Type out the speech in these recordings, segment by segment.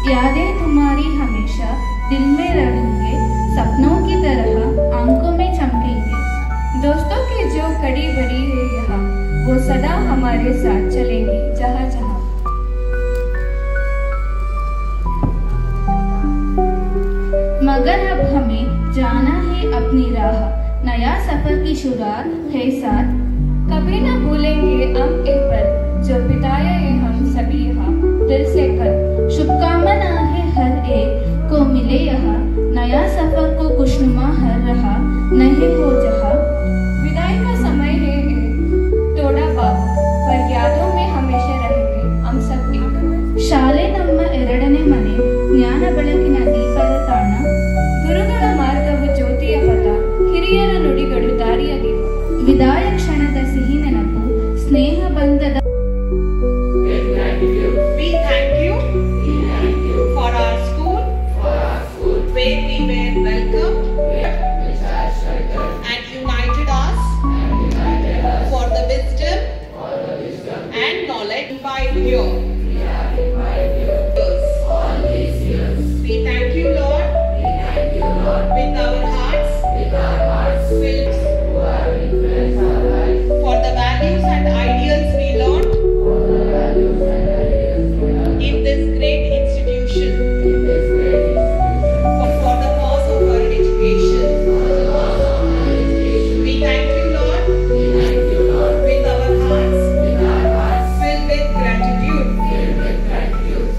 यादें तुम्हारी हमेशा दिल में रहेंगे, सपनों की तरह आंखों में चमकेंगे। दोस्तों की जो कड़ी बड़ी है यहाँ, वो सदा हमारे साथ चलेंगी जहाँ जहाँ। मगर अब हमें जाना है अपनी राह, नया सफर की शुरुआत है साथ। कभी न भूलेंगे हम एक पल, जो बिताए हैं हम सभी यहाँ दिल से कल। शुभकामना है हर एक को मिले यहाँ, नया सफर को खुशनुमा हर रहा नहीं हो जहाँ। विदाई का समय है थोड़ा बाबू, पर यादों में हमेशा रहेंगे हम सब एक। शाले ನಮ್ಮ ಎರಡನೇ ಮನೆ, ಜ್ಞಾನ ಬೆಳಕಿನ ದೀಪದ ತಾಣ, ಗುರುಗಳ ಮಾರ್ಗವು ಜ್ಯೋತಿಯ ಪಥ, ಹಿರಿಯರ ನುಡಿಗಳು ದಾರಿಯ ದೀಪ. ವಿದಾಯ ಕ್ಷಣದ ಸಿಹಿ ನೆನಪು, ಸ್ನೇಹ ಬಂಧದ. We thank you for our school, where we were welcomed and united us for the wisdom and knowledge by you. We thank you, Lord, with our hearts filled for the values and ideals we learned in this great institution for the cause of our education. We thank you, Lord, with our hearts filled with gratitude.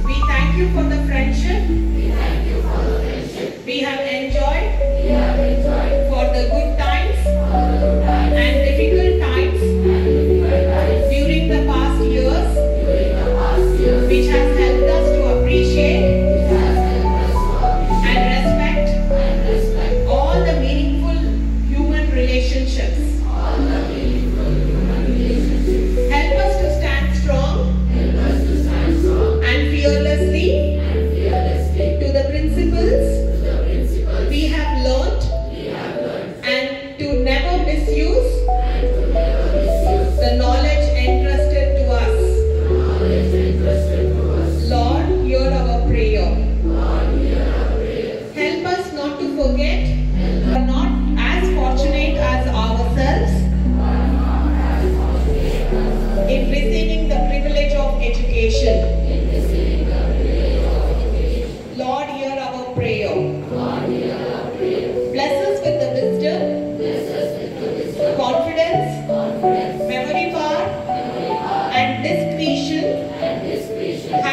We thank you for the friendship we have enjoyed for the good times and difficult times during the past years, which has helped us to appreciate and respect all the meaningful human relationships. Help us to stand strong and fearlessly to the principles we have learnt and to never misuse the knowledge entrusted to us. Lord, hear our prayer. Help us not to forget we are not as fortunate as ourselves in receiving the privilege of education. Lord, hear our prayer. Bless us with the wisdom, confidence, memory power, and discretion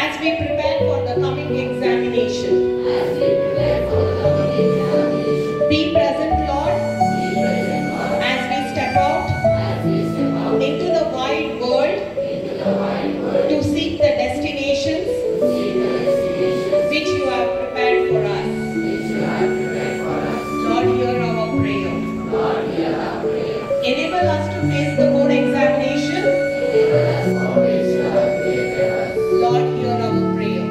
as we prepare for the coming examination. Be present, Lord, as we step out into the wide world to seek the destinations which you have prepared for us. Lord, hear our prayer. Enable us to face the board examination. Lord, hear our prayer.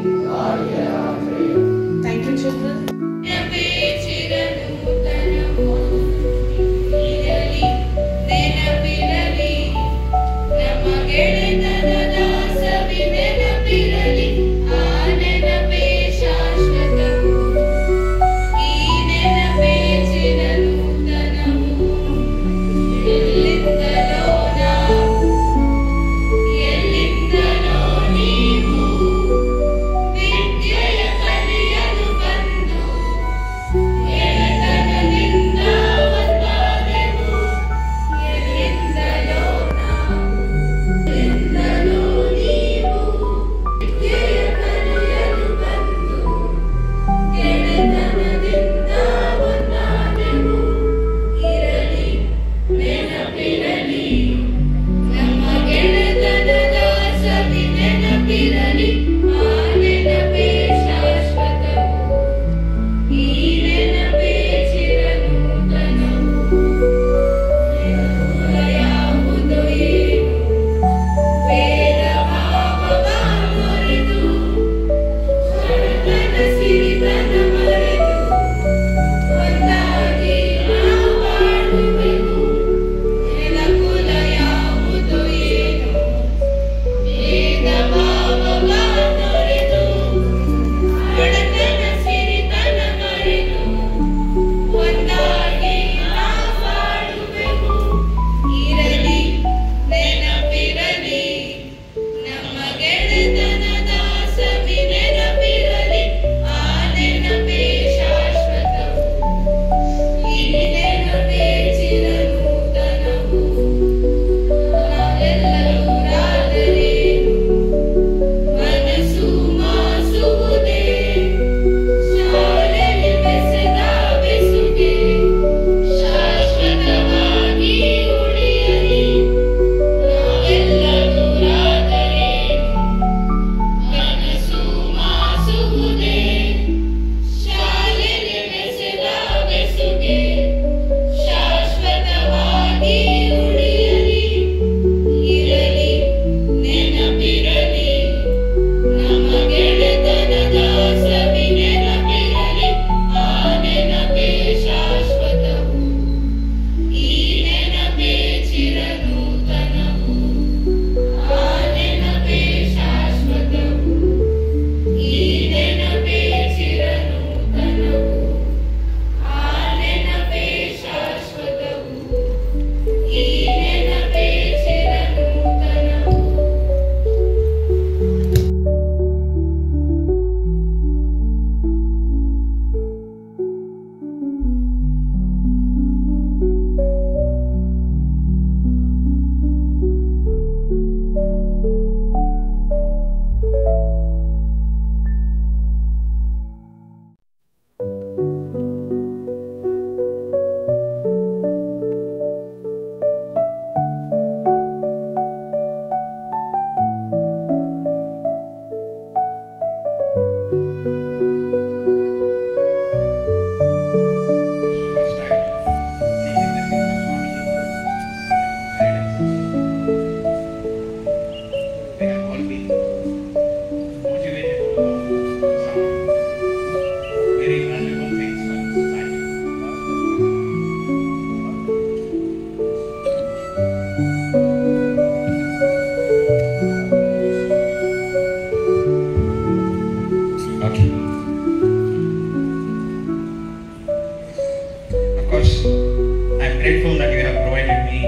grateful that you have provided me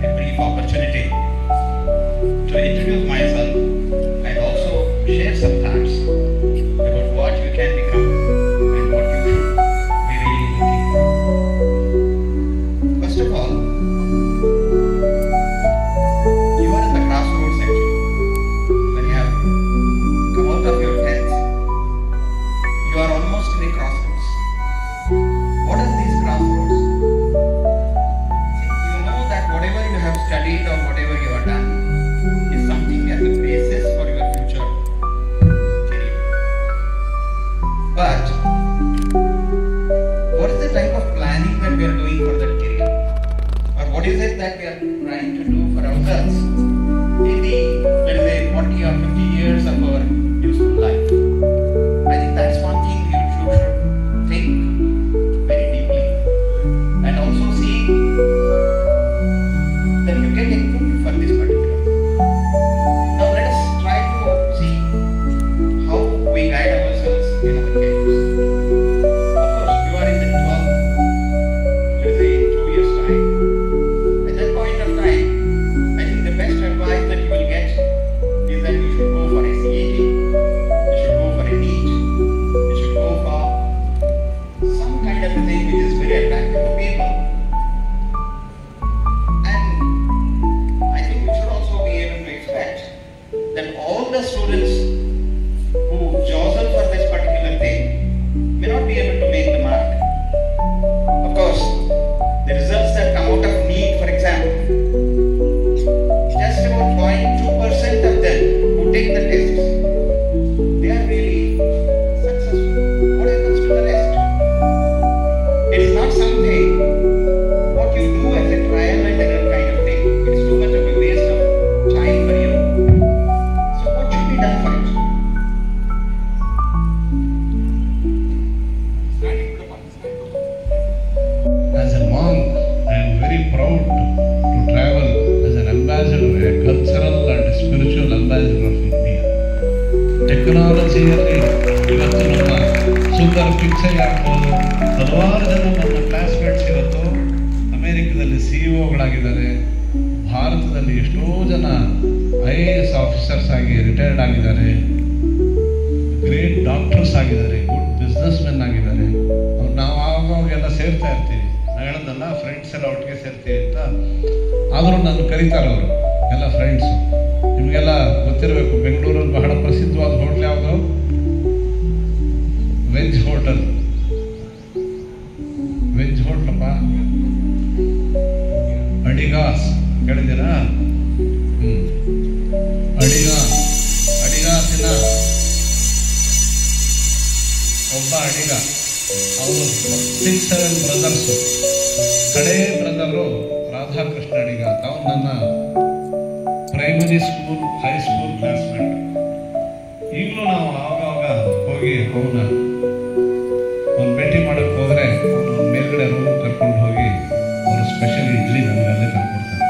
a brief opportunity to introduce myself and also share some thoughts about what you can become and what you should be really looking for. First of all, you are in the crossroads section. When you have come out of your tents, you are almost in the crossroads. What are these crossroads? See, you know that whatever you have studied or whatever you have done is something as a basis for your future career. But what is the type of planning that we are doing for that career? Or what is it that we are trying to do for ourselves? Maybe, let us say, 40 or 50 years of our useful life. I think that's one thing you should think very deeply and also see that you get equipped for this particular. Now let us try to see how we guide ourselves in our careers. Of course, you are in the 12th, let's say in 2 years' time. At that point of time, I think the best advice that you will get is that you should go for a CAT, you should go for a NEET, you should go for some kind of a thing which is very attractive to people. And I think we should also be able to expect that all the students who jostle for this particular thing may not be able to make the mark. Of course, the results that come out of NEET, for example, just about 0.2% of them who take the tests, they are really successful. What happens to the rest? It is not something what you do as a trial and error kind of thing. It is too much of a waste of time for you. So what should be done for it? As a monk, I am very proud to travel as an ambassador, a cultural and spiritual ambassador of India. ಟೆಕ್ನಾಲಜಿಯಲ್ಲಿ ಇವತ್ತು ನಮ್ಮ ಸುಂದರ್ ಪಿಚ್ಚೈ ಆಗ್ಬೋದು, ಹಲವಾರು ಜನ ನನ್ನ classmates ಇವತ್ತು ಅಮೇರಿಕದಲ್ಲಿ CEOಗಳಾಗಿದ್ದಾರೆ. ಭಾರತದಲ್ಲಿ ಎಷ್ಟೋ ಜನ IAS ಆಫೀಸರ್ಸ್ ಆಗಿ ರಿಟೈರ್ಡ್ ಆಗಿದ್ದಾರೆ, ಗ್ರೇಟ್ ಡಾಕ್ಟರ್ಸ್ ಆಗಿದ್ದಾರೆ, ಗುಡ್ ಬಿಸ್ನೆಸ್ ಮೆನ್ ಆಗಿದ್ದಾರೆ. ಅವ್ರು ನಾವು ಆವಾಗೆಲ್ಲ ಸೇರ್ತಾ ಇರ್ತೀವಿ. ನಾನು ಹೇಳೋದಲ್ಲ, ಫ್ರೆಂಡ್ಸ್ ಎಲ್ಲ ಒಟ್ಟಿಗೆ ಸೇರ್ತೀವಿ ಅಂತ. ಆದರೂ ನಾನು ಕರೀತಾರೆ ಅವರು ಎಲ್ಲ ಫ್ರೆಂಡ್ಸು. ನಿಮಗೆಲ್ಲ ಗೊತ್ತಿರಬೇಕು, ಬೆಂಗಳೂರಲ್ಲಿ ಬಹಳ ಪ್ರಸಿದ್ಧವಾದ ಹೋಟ್ಲ್ ಯಾವುದು? Veg hotel. ವೆಜ್ ಹೋಟ್ಲಪ್ಪ, ಅಡಿಗಾಸ್ ಕೇಳಿದ್ದೀರಾ? ಅಡಿಗಾಸಿನ ಒಬ್ಬ ಅಡಿಗ, ಅವರು 6-7 ಬ್ರದರ್ಸು. ಕಡೇ ಬ್ರದರು ರಾಧಾಕೃಷ್ಣ ಅಡಿಗ ಅಂತ. ಅವನು ನನ್ನ ಪ್ರೈಮರಿ ಸ್ಕೂಲ್, ಹೈಸ್ಕೂಲ್ ಕ್ಲಾಸ್ಮೇಟ್. ಈಗಲೂ ನಾವು ಆವಾಗ ಹೋಗಿ ಅವನ್ನ ಭೇಟಿ ಮಾಡಕ್ಕೆ ಹೋದರೆ ಅವನು ಮೇಲ್ಗಡೆ ರೂಮ್ ಕರ್ಕೊಂಡು ಹೋಗಿ ಅವರು ಸ್ಪೆಷಲ್ ಇಡ್ಲಿ ನನಗಲ್ಲೇ ತಂದ್ಕೊಡ್ತಾರೆ.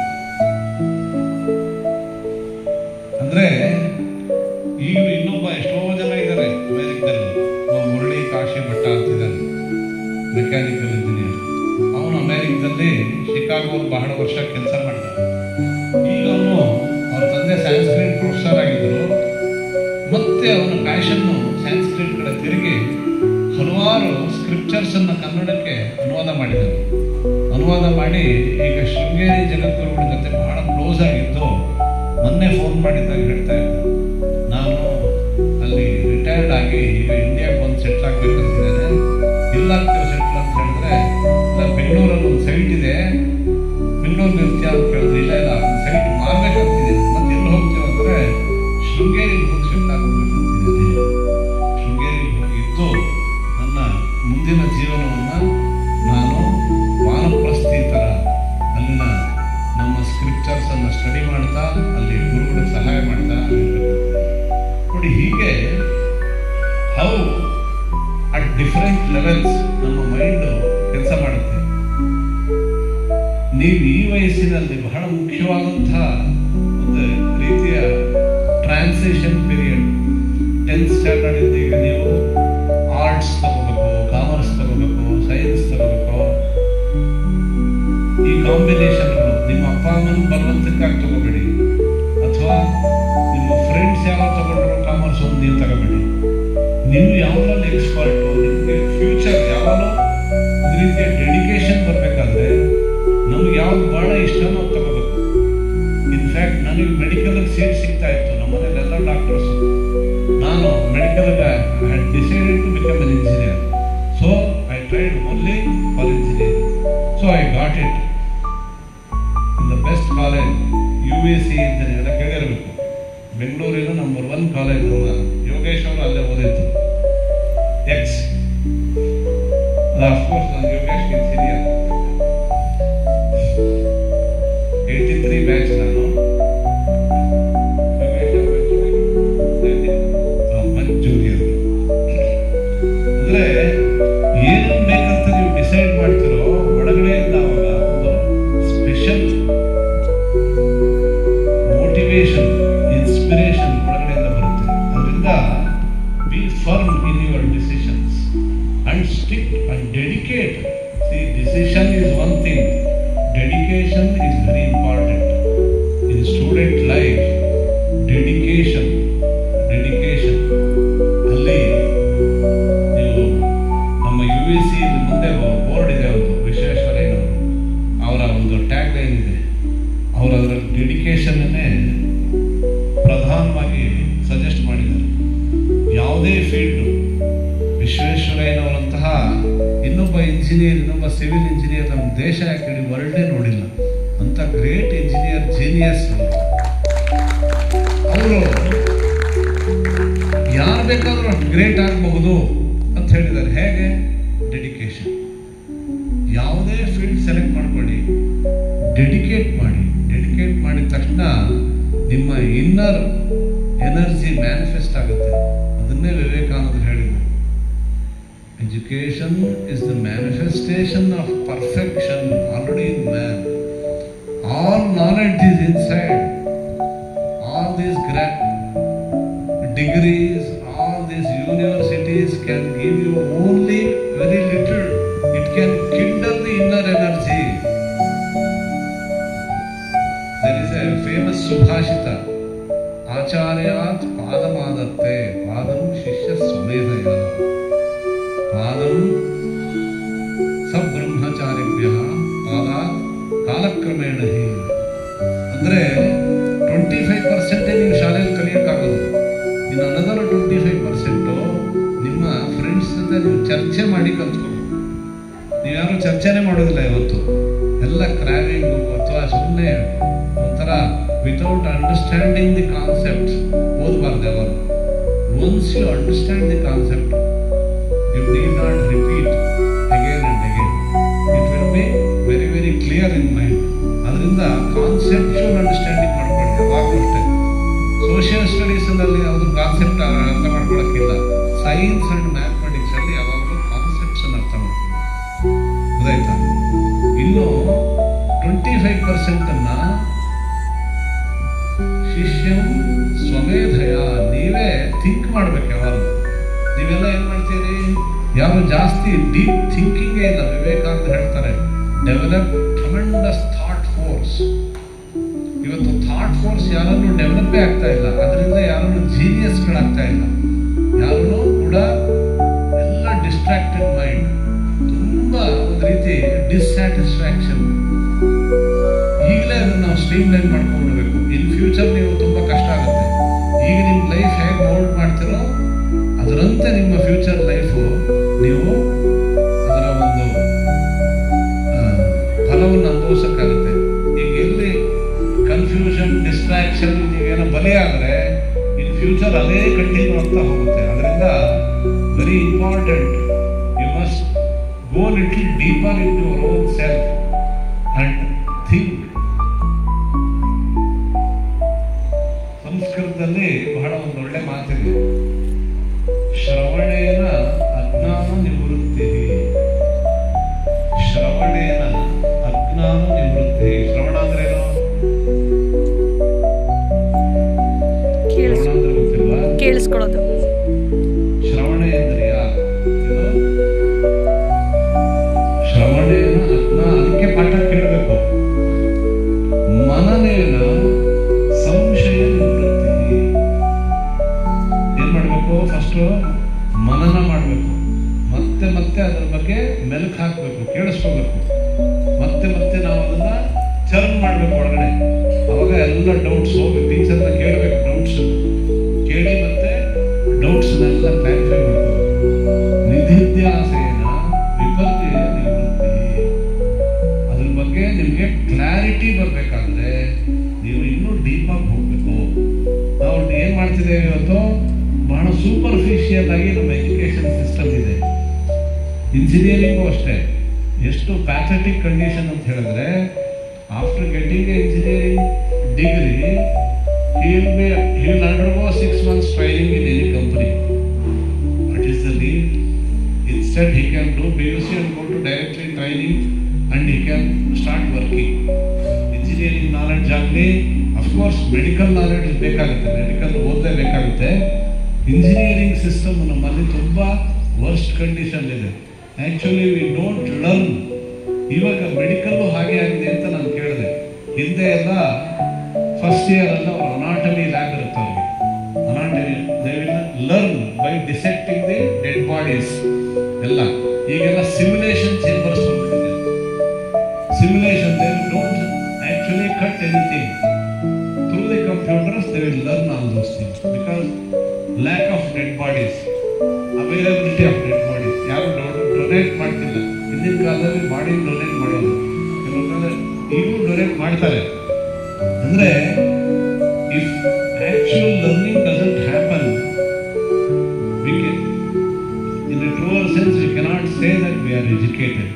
ಅಂದರೆ ಈಗಲೂ ಇನ್ನೊಬ್ಬ ಎಷ್ಟೋ ಜನ ಇದ್ದಾರೆ ಅಮೇರಿಕದಲ್ಲಿ. ಮುರಳಿ ಕಾಶಿ ಭಟ್ಟ ಅಂತಿದ್ದಾನೆ, ಮೆಕ್ಯಾನಿಕಲ್ ಇಂಜಿನಿಯರ್. ಅವನು ಅಮೇರಿಕದಲ್ಲಿ ಶಿಕಾಗೋಲ್ಲಿ ಬಹಳ ವರ್ಷ ಕೆಲಸ ಮಾಡಿದ. ಈಗ ಅವನು ಅವ್ರ ತಂದೆ ಸ್ಯಾನ್ಸ್ಕ್ರಿಟ್ ಪ್ರೊಫೆಸರ್ ಆಗಿದ್ದರು. ಮತ್ತೆ ಅವನ ಪ್ಯಾಷನ್ನು ಸ್ಯಾನ್ಸ್ಕ್ರಿಟ್ ಕಡೆ ತಿರುಗಿ ಹಲವಾರು ಸ್ಕ್ರಿಪ್ಚರ್ಸನ್ನು ಕನ್ನಡಕ್ಕೆ ಅನುವಾದ ಮಾಡಿದರು. ಅನುವಾದ ಮಾಡಿ ಈಗ ಶೃಂಗೇರಿ ಜಗದ್ಗುರುಗಳ ಜೊತೆ ಬಹಳ ಕ್ಲೋಸ್ ಆಗಿದ್ದು. ಮೊನ್ನೆ ಫೋನ್ ಮಾಡಿದ್ದಾಗ ಹೇಳ್ತಾ ಇದ್ದ, ನಾನು ಅಲ್ಲಿ ರಿಟೈರ್ಡ್ ಆಗಿ ಈಗ ಇಂಡಿಯಾಗೆ ಬಂದು ಸೆಟ್ಲ್ ಆಗ್ಬೇಕಂತಿದ್ದೇನೆ. ಎಲ್ಲಾಗ್ತೀವಿ ಸೆಟ್ಲ್ ಅಂತ ಹೇಳಿದ್ರೆ, ಇಲ್ಲ ಬೆಂಗಳೂರಲ್ಲಿ ಒಂದು ಸೈಟ್ ಇದೆ, ಬೆಂಗಳೂರು ಇರ್ತೀಯ ಅಂತ ಹೇಳಿದ್ರೆ, ಇಲ್ಲ ಒಂದು ಸೈಟ್ ಮಾರ್ಬೇಕಂತಿದ್ದೀನಿ. ಮತ್ತೆ ಎಲ್ಲಿ ಹೋಗ್ತೀವಿ ಅಂದರೆ ಶೃಂಗೇರಿಗೆ ಹೋಗಿ ಸೆಟ್ಲ್ ಆಗಬೇಕಂತಿದ್ದೀನಿ. ಶೃಂಗೇರಿಗೆ ಹೋಗಿದ್ದು ನನ್ನ ಮುಂದಿನ ಜೀವನವನ್ನು ನಾನು ವಾನಪ್ರಸ್ಥಿ ಥರ ಅಲ್ಲಿನ ನಮ್ಮ ಸ್ಕ್ರಿಪ್ಚರ್ಸನ್ನು ಸ್ಟಡಿ ಮಾಡ್ತಾ, ಅಲ್ಲಿ ಗುರುಗಳಿಗೆ ಸಹಾಯ ಮಾಡ್ತಾ ನೋಡಿ. ಹೀಗೆ ಹೌ ಅಟ್ ಡಿಫರೆಂಟ್ ಲೆವೆಲ್ಸ್ ನಮ್ಮ ಮೈಂಡು ಕೆಲಸ ಮಾಡುತ್ತೆ. ನೀವು ಈ ವಯಸ್ಸಿನಲ್ಲಿ ಬಹಳ ಮುಖ್ಯವಾದಂತಹ ಒಂದು ರೀತಿಯ ಟ್ರಾನ್ಸಿಷನ್ ಪೀರಿಯಡ್. 10th ಸ್ಟ್ಯಾಂಡರ್ಡ್ ಇಂದ ಈಗ ನೀವು ಆರ್ಟ್ಸ್ ತಗೋಬೇಕು, ಕಾಮರ್ಸ್ ತಗೋಬೇಕು, ಸೈನ್ಸ್ ತಗೋಬೇಕು, ಕಾಮನ್ ಬಲವಂತಕ್ಕಾಗಿ ತಗೋಬೇಡಿ, ಅಥವಾ ನಿಮ್ಮ ಫ್ರೆಂಡ್ಸ್ ಯಾರೋ ತಗೊಂಡ್ರು ಕಾಮರ್ಸ್ ಒಂದು ನೀವು ತಗೋಬೇಡಿ. ನೀವು ಯಾವುದ್ರಲ್ಲಿ ಎಕ್ಸ್ಪರ್ಟು, ನಿಮಗೆ ಫ್ಯೂಚರ್ ಯಾವಾಗಲೂ ಈ ರೀತಿಯ ಡೆಡಿಕೇಶನ್ ಬರಬೇಕಾದ್ರೆ ನಮ್ಗೆ ಯಾವ್ದು ಭಾಳ ಇಷ್ಟನೋ ಅದು ತಗೋಬೇಕು. ಇನ್ಫ್ಯಾಕ್ಟ್ ನನಗೆ ಮೆಡಿಕಲ್ಗೆ ಸೀಟ್ ಸಿಗ್ತಾ ಇತ್ತು, ನಮ್ಮ ಮನೇಲೆಲ್ಲ ಡಾಕ್ಟರ್ಸು. ನಾನು ಮೆಡಿಕಲ್ಗೆ had decided to become an engineer. So I tried only for engineering. So I got it in the best college, UAC ಅಂತ ನೀವೆಲ್ಲ ಕೇಳಿರಬೇಕು. ಬೆಂಗಳೂರಿನ ನಂಬರ್ 1 ಕಾಲೇಜ್. ಯೋಗೇಶ್ ಅವರು ಅಲ್ಲೇ ಓದಿತ್ತು. ಎಕ್ಸ್ ಅಫ್ಕೋರ್ಸ್ ನಾನು ಯೋಗೇಶ್ಗೆ ಸೀನಿಯರ್. 83 ಬ್ಯಾಚ್ ನಾನು. ಜೂನಿಯರ್. ಅಂದ್ರೆ ಏನೇನು ಬೇಕಂತ ನೀವು ಡಿಸೈಡ್ ಮಾಡ್ತಿರೋ ಒಳಗಡೆಯಿಂದ ಅವಾಗ ಒಂದು ಸ್ಪೆಷಲ್ ಮೋಟಿವೇಶನ್, ಇನ್ಸ್ಪಿರೇಷನ್ ಒಳಗಡೆಯಿಂದ ಬರುತ್ತೆ. ಅದರಿಂದ B firm in your decisions and stick and dedicate. C, decision is one thing, dedication is very important in student life. Dedication ಅಲ್ಲಿ ನೀವು ನಮ್ಮ UAC ಮುಂದೆ ಬೋರ್ಡ್ ಇದೆ, ಒಂದು ವಿಶ್ವೇಶ್ವರಯ್ಯನವರು ಅವರ ಒಂದು ಟ್ಯಾಗ್ ಲೈನ್ ಇದೆ. ಅವರು ಅದರಲ್ಲಿ ಡೆಡಿಕೇಶನ್ನೇ ಪ್ರಧಾನವಾಗಿ ಸಜೆಸ್ಟ್ ಮಾಡಿದ್ದಾರೆ. ಯಾವುದೇ ಫೀಲ್ಡು ವಿಶ್ವೇಶ್ವರಯ್ಯನವರಂತಹ ಇನ್ನೊಬ್ಬ ಇಂಜಿನಿಯರ್, ಇನ್ನೊಬ್ಬ ಸಿವಿಲ್ ಇಂಜಿನಿಯರ್ ನಮ್ಮ ದೇಶ ಯಾಕೆ ಇಡೀ ವರ್ಲ್ಡೇ ನೋಡಿಲ್ಲ ಅಂತ ಗ್ರೇಟ್ ಇಂಜಿನಿಯರ್, ಜೀನಿಯಸ್. ಅವರು ಯಾರು ಬೇಕಾದರೂ ಗ್ರೇಟ್ ಆಗಬಹುದು ಅಂತ ಹೇಳಿದ್ದಾರೆ. ಹೇಗೆ? ಡೆಡಿಕೇಶನ್. ಯಾವುದೇ ಫೀಲ್ಡ್ ಸೆಲೆಕ್ಟ್ ಮಾಡ್ಕೊಳ್ಳಿ, ಡೆಡಿಕೇಟ್ ಮಾಡಿ. ಡೆಡಿಕೇಟ್ ಮಾಡಿದ ತಕ್ಷಣ ನಿಮ್ಮ ಇನ್ನರ್ ಎನರ್ಜಿ ಮ್ಯಾನಿಫೆಸ್ಟ್ ಆಗುತ್ತೆ. ಅದನ್ನೇ ವಿವೇಕಾನಂದರು ಹೇಳಿದರು. Education is the manifestation of perfection already in man. All knowledge is inside. All these degrees, all these universities can give you only very little. It can kindle the inner energy. There is a famous Subhashita. Acharyat padamadatte, padam shishya sumedhaya, padam sab brahmacharibhyah, padat kalakramena hi. ಅಂದ್ರೆ 25% ನೀವು ಶಾಲೆಯಲ್ಲಿ ಕಲಿಯೋಕ್ಕಾಗೋದು. ಇನ್ನು another 25% ನಿಮ್ಮ friends ಜೊತೆ ನೀವು ಚರ್ಚೆ ಮಾಡಿ ಕಲ್ತ್ಕೊಂಡು. ನೀವ್ಯಾರು ಚರ್ಚೆನೇ ಮಾಡೋದಿಲ್ಲ ಇವತ್ತು. ಎಲ್ಲ ಕ್ರಾವಿಂಗು ಅಥವಾ ಸುಮ್ಮನೆ ಒಂಥರ ವಿತೌಟ್ ಅಂಡರ್ಸ್ಟ್ಯಾಂಡಿಂಗ್ ದಿ ಕಾನ್ಸೆಪ್ಟ್ ಓದಬಾರ್ದು ಯಾವಾಗ. Once you understand the concept, you need not repeat again and again. It will be very very clear in mind. ಅದರಿಂದ ಕಾನ್ಸೆಪ್ಚುವಲ್ ಅಂಡರ್ಸ್ಟ್ಯಾಂಡಿಂಗ್ ಮಾಡ್ಕೊಳ್ಳಿ ಯಾವಾಗಲೂ ಅಷ್ಟೇ. ಸೋಷಿಯಲ್ ಸ್ಟಡೀಸಲ್ಲಿ ಯಾವುದು ಕಾನ್ಸೆಪ್ಟ್ ಅರ್ಥ ಮಾಡ್ಕೊಳ್ಳೋಕ್ಕಿಲ್ಲ. ಸೈನ್ಸ್ ಅಂಡ್ ಮ್ಯಾಥಮೆಟಿಕ್ಸ್ ಅಲ್ಲಿ ಯಾವಾಗಲೂ ಕಾನ್ಸೆಪ್ಟ್ಸ್ ಅನ್ನು ಅರ್ಥ ಮಾಡ್ಕೊಳ್ಳಿ. ಗೊತ್ತಾಯ್ತಾ? ಇನ್ನು 25% ಅನ್ನ ಶಿಷ್ಯಂ ಸ್ವಮೇಧಯ, ನೀವೇ ಥಿಂಕ್ ಮಾಡ್ಬೇಕು ಯಾವಾಗ. ನೀವೆಲ್ಲ ಏನ್ ಮಾಡ್ತೀರಿ? ಯಾರು ಜಾಸ್ತಿ ಡೀಪ್ ಥಿಂಕಿಂಗೇ ಇಲ್ಲ. ವಿವೇಕಾನಂದ ಹೇಳ್ತಾರೆ, ಡೆವಲಪ್ ಟ್ರಮೆಂಡಸ್ ಥಾಟ್ ಫೋರ್ಸ್. ಇವತ್ತು ಥಾಟ್ ಫೋರ್ಸ್ ಯಾರನ್ನು ಡೆವಲಪೇ ಆಗ್ತಾ ಇಲ್ಲ. ಅದರಿಂದ ಯಾರನ್ನು ಜೀನಿಯಸ್ಗಳಾಗ್ತಾ ಇಲ್ಲ. ಯಾರನ್ನು ಕೂಡ ಎಲ್ಲ ಡಿಸ್ಟ್ರಾಕ್ಟೆಡ್ ಮೈಂಡ್, ತುಂಬಾ ಒಂದು ರೀತಿ ಡಿಸ್ಸ್ಯಾಟಿಸ್ಫ್ಯಾಕ್ಷನ್. ಈಗಲೇ ಅದನ್ನು ನಾವು ಸ್ಟ್ರೀಮ್ ಲೈನ್ ಮಾಡ್ಕೊಂಡ್ಬಿಡ್ಬೇಕು. ಇನ್ ಫ್ಯೂಚರ್ ನೀವು ತುಂಬಾ ಕಷ್ಟ ಆಗುತ್ತೆ. ಈಗ ನಿಮ್ಮ ಲೈಫ್ ಹೇಗೆ ಮೋಲ್ಡ್ ಮಾಡ್ತಿರೋ ಅದರಂತೆ ನಿಮ್ಮ ಫ್ಯೂಚರ್ ಲೈಫು ನೀವು ಅದರ ಒಂದು ಫಲವನ್ನು ಅನುಭವಿಸಕ್ಕಾಗುತ್ತೆ. ಈಗ ಎಲ್ಲಿ ಕನ್ಫ್ಯೂಷನ್, ಡಿಸ್ಟ್ರಾಕ್ಷನ್ ನೀವೇನೋ ಬಲಿಯಾದರೆ ಇನ್ ಫ್ಯೂಚರ್ ಅದೇ ಕಂಟಿನ್ಯೂ ಆಗ್ತಾ ಹೋಗುತ್ತೆ. ಅದರಿಂದ very important, you must go little deeper in your own self and think. ಸಂಸ್ಕೃತದಲ್ಲಿ ಬಹಳ ಒಂದು ಒಳ್ಳೆ ಮಾತಿದೆ, ಶ್ರವಣೇನ ಅಜ್ಞಾನ ನಿವೃತ್ತಿ. ಶ್ರವಣೇನ ಅಜ್ಞಾನ ನಿವೃತ್ತಿ. ಶ್ರವಣ ಅಂದ್ರೆ ಏನು? ಕೇಳಿಸ್ಕೊಳ್ಳೋದು. ಶ್ರವಣ ಅಂದ್ರೆ ಶ್ರವಣೇನ ಅಜ್ಞಾನ. ಅದಕ್ಕೆ ಪಾಠ ಕೇಳಬೇಕು. ಮನ ಮತ್ತೆ ಮತ್ತೆ ಅದರ ಬಗ್ಗೆ ಮೆಲುಕು ಹಾಕಬೇಕು, ಕೇಳಿಸ್ಕೋಬೇಕು, ಮತ್ತೆ ಮತ್ತೆ ನಾವು ಅದನ್ನ ಚರ್ನ್ ಮಾಡಬೇಕು ಒಳಗಡೆ. ಅವಾಗ ಎಲ್ಲ ಡೌಟ್ಸ್ ಹೋಗಿ ಟೀಚರ್ನ ಕೇಳಬೇಕು, ಡೌಟ್ಸ್ ಕೇಳಿ ಮತ್ತೆ ಡೌಟ್ಸ್ನೆಲ್ಲ ಕ್ಲಾರಿಫೈ ಮಾಡಬೇಕು. ನಿಧಿಧ್ಯಾಸೇನ ವಿಪರ್ಯಯ ನಿವೃತ್ತಿ. ಅದ್ರ ಬಗ್ಗೆ ನಿಮಗೆ ಕ್ಲಾರಿಟಿ ಬರಬೇಕಾದ್ರೆ ನೀವು ಇನ್ನೂ ಡೀಪಾಗಿ ಹೋಗ್ಬೇಕು. ನಾವು ಏನ್ ಮಾಡ್ತಿದ್ದೇವೆ ಇವತ್ತು, ಬಹಳ ಸೂಪರ್ಫಿಷಿಯಲ್ ಆಗಿ ನಮ್ಮ ಎಜುಕೇಶನ್ ಸಿಸ್ಟಮ್ ಇದೆ. ಇಂಜಿನಿಯರಿಂಗು ಅಷ್ಟೇ, ಎಷ್ಟು ಪ್ಯಾಥೆಟಿಕ್ ಕಂಡೀಷನ್ ಅಂತ ಹೇಳಿದ್ರೆ, after getting E engineering degree he will undergo 6 months training in any company. What is the need? Instead he can do PUC and go to directly training and he can start working. Engineering knowledge ಆಗಲಿ, of course medical knowledge ಬೇಕಾಗುತ್ತೆ, medical ಓದಲೇಬೇಕಾಗುತ್ತೆ. Engineering system ನಮ್ಮಲ್ಲಿ ತುಂಬ worst condition ಇದೆ. Actually we don't learn. ಇವಾಗ medical ಹಾಗೆ ಆಗಿದೆ ಅಂತ ನಾನು ಕೇಳಿದೆ. ಹಿಂದೆ ಎಲ್ಲ ಫಸ್ಟ್ ಇಯರ್ ಅಲ್ಲ ಅವ್ರ ಅನಾಟಮಿ ಲ್ಯಾಬ್ ಇರುತ್ತೆ, ಅವ್ರಿಗೆ anatomy they will learn by dissecting the dead bodies ಎಲ್ಲ. ಈಗೆಲ್ಲ ಸಿಮ್ಯುಲೇಷನ್ ಚೇಂಬರ್ಸ್ ಹೋಗ್ಬಿಟ್ಟಿದೆ. Simulation they don't actually cut anything through the computers. They will learn all those things because lack of dead bodies, availability of dead bodies. ಯಾರು donate ಮಾಡ್ತಿಲ್ಲ. ಹಿಂದಿನ ಕಾಲದಲ್ಲಿ body donate ಮಾಡೋದು, ಕೆಲವೊಂದು ಈಗೂ ಡೊನೇಟ್ ಮಾಡ್ತಾರೆ. ಅಂದ್ರೆ if actual learning doesn't happen, in a truer sense we cannot say that we are educated.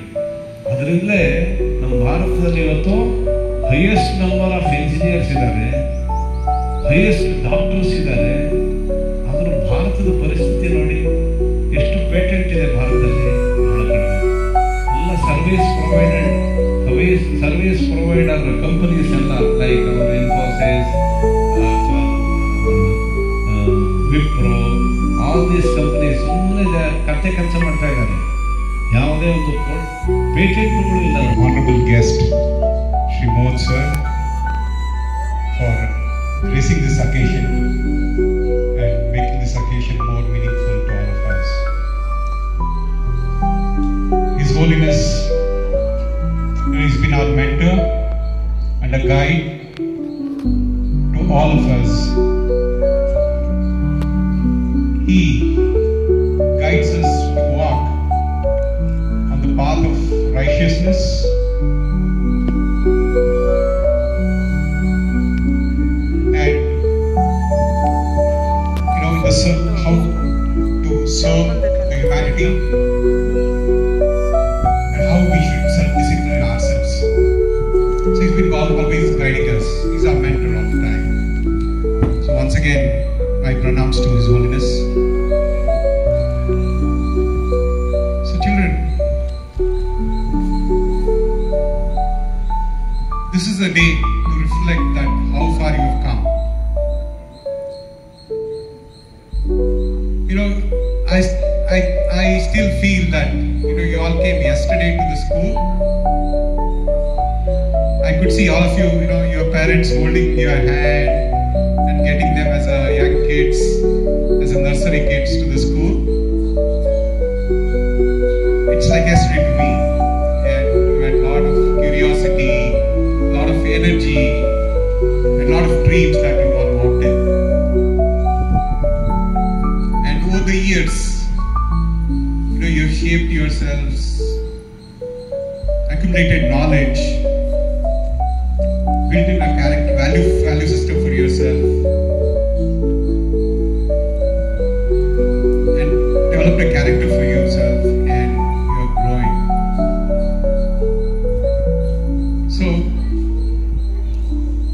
ಅದರಿಂದಲೇ ನಮ್ಮ ಭಾರತದಲ್ಲಿ ಇವತ್ತು ಹೈಯೆಸ್ಟ್ ನಂಬರ್ ಆಫ್ ಎಂಜಿನಿಯರ್ಸ್ ಇದ್ದಾರೆ, ಹೈಯೆಸ್ಟ್ ಡಾಕ್ಟರ್ಸ್ ಇದ್ದಾರೆ. ಆದರೂ ಭಾರತದ ಪರಿಸ್ಥಿತಿ ನೋಡಿ, ಎಷ್ಟು ಪೇಟೆಂಟ್ ಇದೆ ಭಾರತದಲ್ಲಿ, ಬಹಳ ಕಡಿಮೆ. ಎಲ್ಲ ಸರ್ವಿಸ್ ಪ್ರೊವೈಡರ್ ಕಂಪನೀಸ್ ಎಲ್ಲ, like our Infosys, Wipro, all these companies ಸುಮ್ಮನೆ ಕತ್ತೆ ಕೆಲಸ ಮಾಡ್ತಾ ಇದ್ದಾರೆ. ಯಾವುದೇ ಒಂದು ಪೇಟೆಂಟ್ಗಳು ಇಲ್ಲ. Honorable guest, Shri Mohd sir, for gracing this occasion and making this occasion more meaningful to all of us. His Holiness, he's been our mentor and a guide to all of us. He guides us to walk on the path of righteousness and how to serve the humanity and how we should self-discipline ourselves. So he's been always guiding us. He's our mentor all the time. So once again, my pranams to His Holiness. So children, this is the day to reflect that how far you have come. I still feel that you all came yesterday to the school. I could see all of you, your parents holding your hand and getting them as a young kids, as a nursery kids to the school. It's like yesterday to me. And you had a lot of curiosity, a lot of energy, and a lot of dreams that you all walked in. And over the years, you have shaped yourselves, accumulated knowledge, built in a character value system for yourself, and developed a character for yourself, and you are growing. So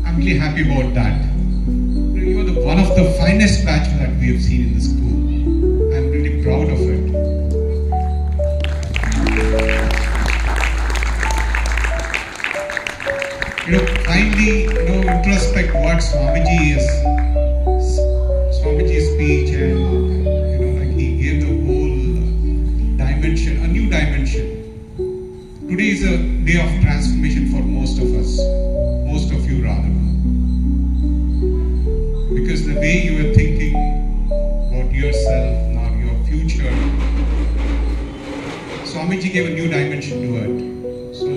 I'm really happy about that. You are one of the finest batch that we have seen in the school. I'm really proud of it. Finally, introspect what Swamiji's speech, and like he gave the whole dimension, a new dimension. Today is a day of transformation for most of us, most of you rather, because the way you are thinking about yourself, now your future, Swamiji gave a new dimension to it. So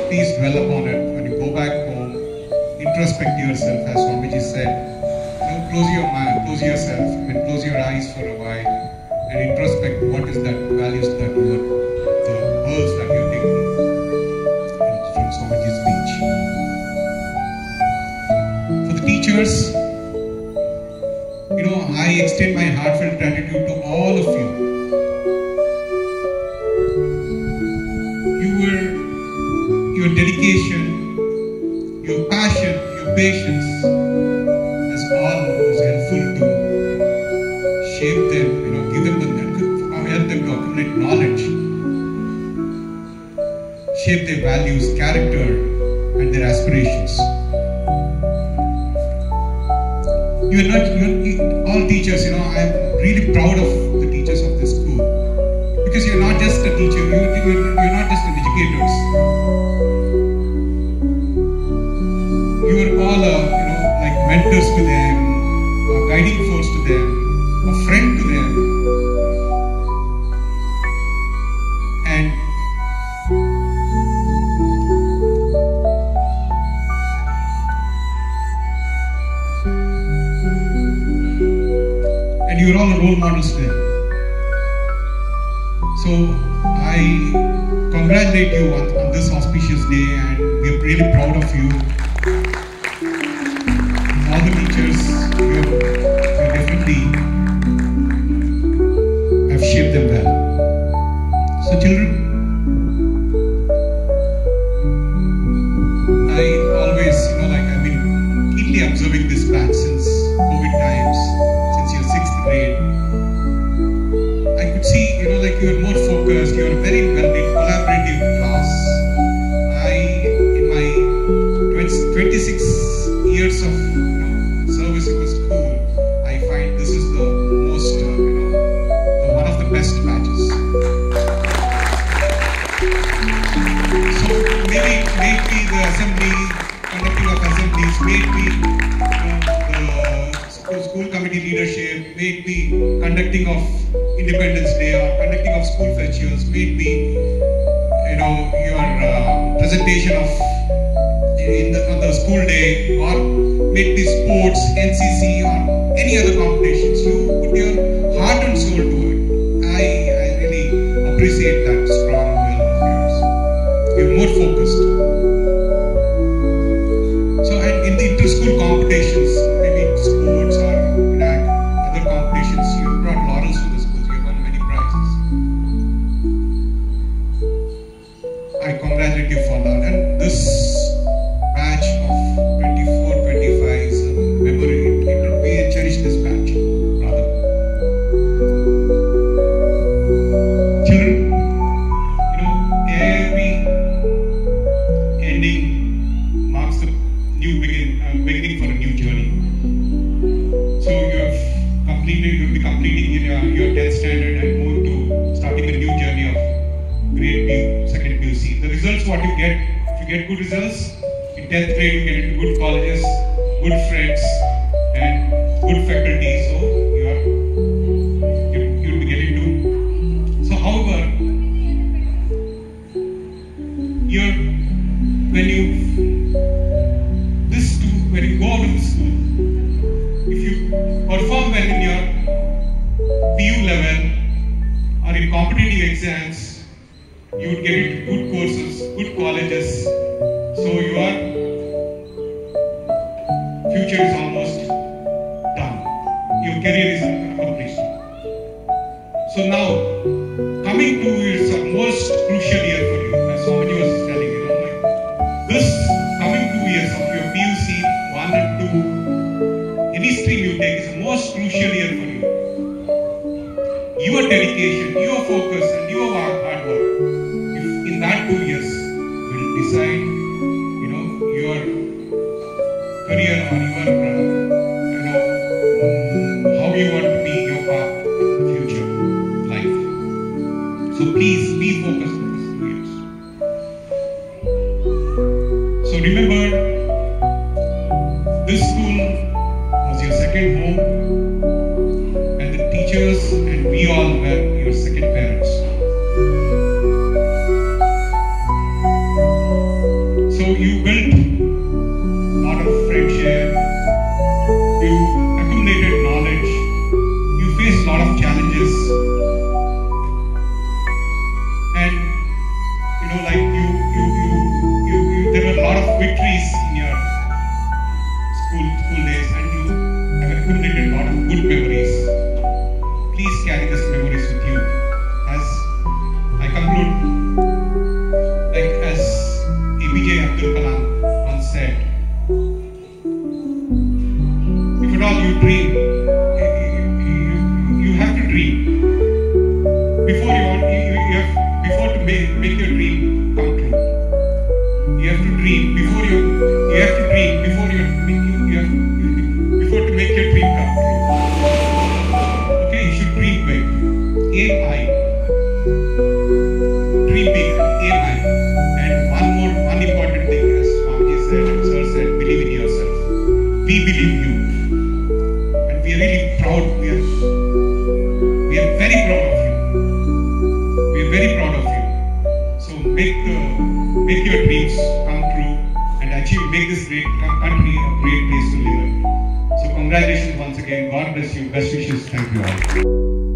please dwell upon it. When you go back home, introspect yourself, as Swamiji said. Close your mind, close yourself, and close your eyes for a while, and introspect what is that values that word, the words that you're taking from Swamiji's speech. For the teachers, I extend my heartfelt gratitude to all of you. Your dedication, your passion, your patience is all was helpful to shape them, give them help them to accumulate knowledge, shape their values, character, and their aspirations. All teachers, I'm really proud of the teachers of this school, because you're not just a teacher, you're not just an educators. You are all like mentors to them, a guiding force to them, a friend to them, and you're all role models to them. So I congratulate you on this auspicious day, and we are really proud of you. All the teachers, you definitely have shaped them well. So children, I always, I've been keenly observing this batch since COVID times, since your 6th grade. I could see, you're more focused, you're a very well-knit, collaborative class. In my 26 years of service in the school, I find this is the most, one of the best batches. So maybe the assembly, conducting of assemblies, maybe the school committee leadership, maybe conducting of Independence Day or conducting of school festivals, maybe your presentation of on the school day, or maybe sports, NCC, or any other competitions. You put your heart and soul to it. I really appreciate that strong will of yours. You're more focused. So, and in the inter-school competitions, maybe sports or other competitions, you brought laurels to the schools. You won many prizes. I congratulate you for that. And this batch of 24, 25 is a memory. We cherish this batch, brother. Children, every ending marks the new beginning for a new journey. So you'll be completing your 10th standard and move to starting a new journey of grade B, second PUC. The results what you get, if you get good results, in 10th grade you get into good colleges, good friends, and good faculty. So you'll be getting to. So however, when you go out of the school, if you perform well in your PU level or in competitive exams, you would get into good courses, good colleges. So your future is almost done. Your career is accomplished. So now, coming to is a most crucial year for you, as Swamiji was telling you. This coming 2 years of your PUC 1 and 2, any stream you take is the most crucial year for you. Your dedication, your focus, and your hard work, if in that 2 years, will decide, your career or your, how you want to be your path in the future life. So please be focused on these 2 years. So remember, this school was your second home, and the teachers and we all were your second parents. victories in your school days, and you have accumulated a lot of good memories. Please carry these memories with you. As I conclude, like as APJ Abdul Kalam once said, if at all you dream, you have to dream. Before to make your dream come true. You have to dream before to make your dream come true. Okay, you should dream big. Aim high. Dream big, aim high. And one important thing, as Swamiji said and Sir said, believe in yourself. We believe you. And we are really proud. We are very proud of you. We are very proud of you. So make your dreams come true and make this great country a great place to live in. So congratulations once again. God bless you. Best wishes. Thank you all.